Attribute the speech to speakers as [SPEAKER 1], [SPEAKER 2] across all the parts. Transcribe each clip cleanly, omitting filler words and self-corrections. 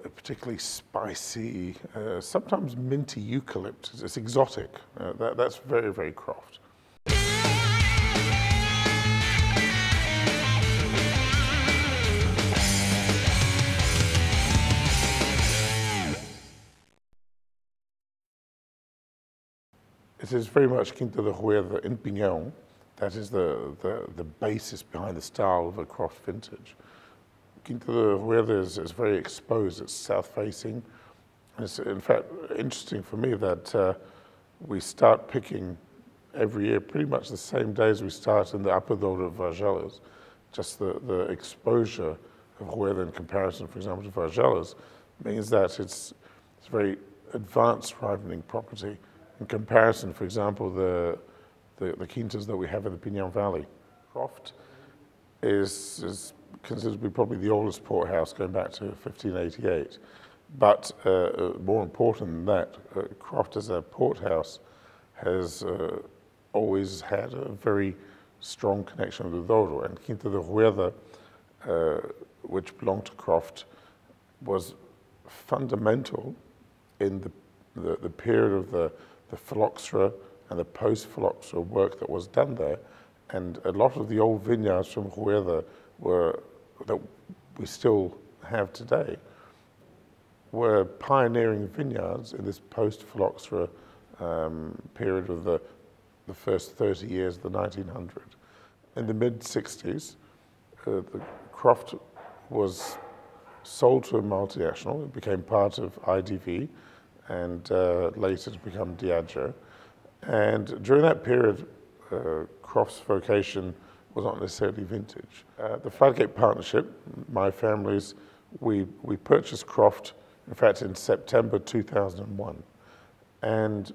[SPEAKER 1] a particularly spicy, sometimes minty eucalypt. It's exotic. That's very, very Croft. It is very much Quinta da Roeda in Pinhão. That is the basis behind the style of a Croft vintage. Quinta da Roeda is very exposed. It's south-facing. It's in fact interesting for me that we start picking every year pretty much the same days we start in the Upper Douro of Vargelas. Just the exposure of Roeda in comparison, for example, to Vargelas means that it's very advanced ripening property. In comparison, for example, the quintas that we have in the Pinhão Valley. Croft is considered to be probably the oldest port house going back to 1588. But more important than that, Croft as a port house has always had a very strong connection with the Douro. And Quinta da Roeda, which belonged to Croft, was fundamental in the period of the phylloxera and the post-phylloxera work that was done there. And a lot of the old vineyards from Roeda that we still have today were pioneering vineyards in this post-phylloxera period of the first 30 years of the 1900s. In the mid-60s, the Croft was sold to a multinational. It became part of IDV and later to become Diageo. And during that period, Croft's vocation was not necessarily vintage. The Fladgate Partnership, my family's, we purchased Croft, in fact, in September 2001. And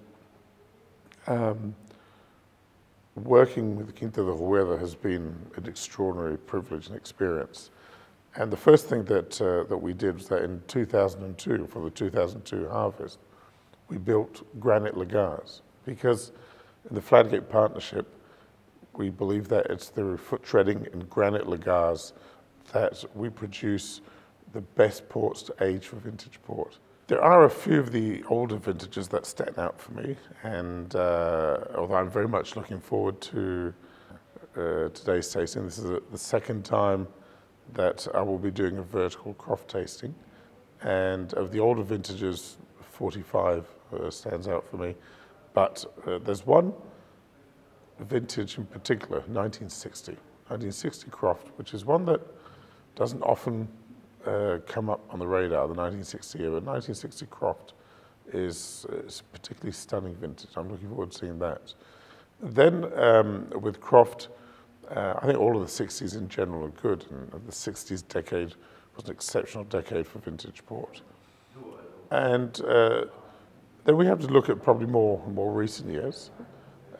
[SPEAKER 1] working with Quinta da Roeda has been an extraordinary privilege and experience. And the first thing that we did was that in 2002, for the 2002 harvest, we built granite lagars, because in the Fladgate Partnership, we believe that it's through foot treading in granite lagars that we produce the best ports to age for vintage port. There are a few of the older vintages that stand out for me, and although I'm very much looking forward to today's tasting, this is the second time that I will be doing a vertical Croft tasting. And of the older vintages, 45 stands out for me. But there's one vintage in particular, 1960 Croft, which is one that doesn't often come up on the radar, the 1960 year. But 1960 Croft is a particularly stunning vintage. I'm looking forward to seeing that. Then with Croft, I think all of the 60s in general are good, and the 60s decade was an exceptional decade for vintage port. And then we have to look at probably more recent years.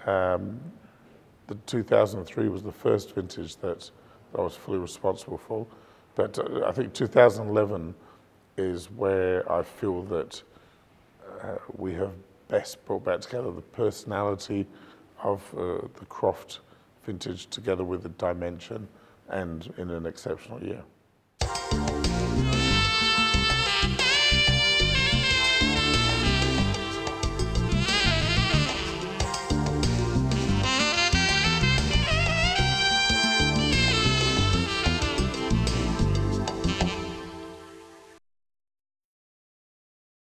[SPEAKER 1] The 2003 was the first vintage that I was fully responsible for, but I think 2011 is where I feel that we have best brought back together the personality of the Croft vintage together with the dimension and in an exceptional year.